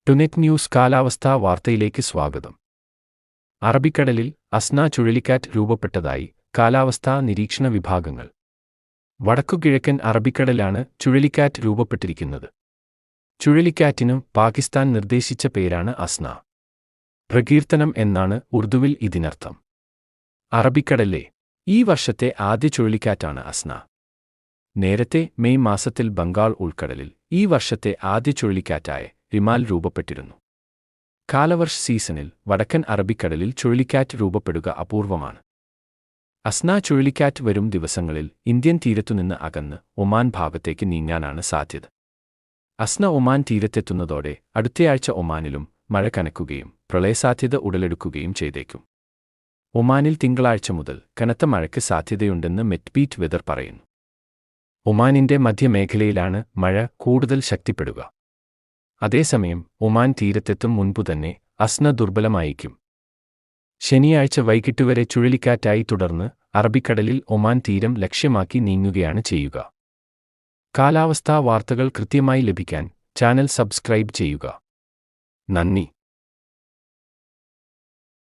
ടുനെറ്റ് news കാലാവസ്ഥാ വാർത്തയിലേക്ക് സ്വാഗതം. അറബിക്കടലിൽ അസ്ന ചുഴലിക്കാറ്റ് രൂപപ്പെട്ടതായി കാലാവസ്ഥാ നിരീക്ഷണ വിഭാഗങ്ങൾ. വടക്കുകിഴക്കൻ അറബിക്കടലാണ് ചുഴലിക്കാറ്റ് രൂപപ്പെട്ടിരിക്കുന്നത്. ചുഴലിക്കാറ്റിനു പാകിസ്ഥാൻ നിർദ്ദേശിച്ച പേരാണ് അസ്ന. പ്രകീർത്തനം എന്നാണ് ഉർദുവിൽ ഇതിനർത്ഥം. അറബിക്കടലിലെ ഈ വർഷത്തെ ആദ്യ ചുഴലിക്കാറ്റാണ് അസ്ന. നേരത്തെ മെയ് മാസത്തിൽ ബംഗാൾ ഉൾക്കടലിൽ ഈ വർഷത്തെ ആദ്യ ചുഴലിക്കാറ്റായ റിമാൽ രൂപപ്പെട്ടിരുന്നു. കാലവർഷ സീസണിൽ വടക്കൻ അറബിക്കടലിൽ ചുഴലിക്കാറ്റ് രൂപപ്പെടുക അപൂർവമാണ്. അസ്ന ചുഴലിക്കാറ്റ് വരും ദിവസങ്ങളിൽ ഇന്ത്യൻ തീരത്തുനിന്ന് അകന്ന് ഒമാൻ ഭാഗത്തേക്ക് നീങ്ങാനാണ് സാധ്യത. അസ്ന ഒമാൻ തീരത്തെത്തുന്നതോടെ അടുത്തയാഴ്ച ഒമാനിലും മഴ കനക്കുകയും പ്രളയസാധ്യത ഉടലെടുക്കുകയും ചെയ്തേക്കും. ഒമാനിൽ തിങ്കളാഴ്ച മുതൽ കനത്ത മഴയ്ക്ക് സാധ്യതയുണ്ടെന്ന് മെറ്റ്ബീറ്റ് വെതർ പറയുന്നു. ഒമാനിന്റെ മധ്യമേഖലയിലാണ് മഴ കൂടുതൽ ശക്തിപ്പെടുക. അതേസമയം ഒമാൻ തീരത്തെത്തും മുൻപുതന്നെ അസ്ന ദുർബലമായിരിക്കും. ശനിയാഴ്ച വൈകിട്ടുവരെ ചുഴലിക്കാറ്റായി തുടർന്ന് അറബിക്കടലിൽ ഒമാൻ തീരം ലക്ഷ്യമാക്കി നീങ്ങുകയാണ് ചെയ്യുക. കാലാവസ്ഥാ വാർത്തകൾ കൃത്യമായി ലഭിക്കാൻ ചാനൽ സബ്സ്ക്രൈബ് ചെയ്യുക. നന്ദി.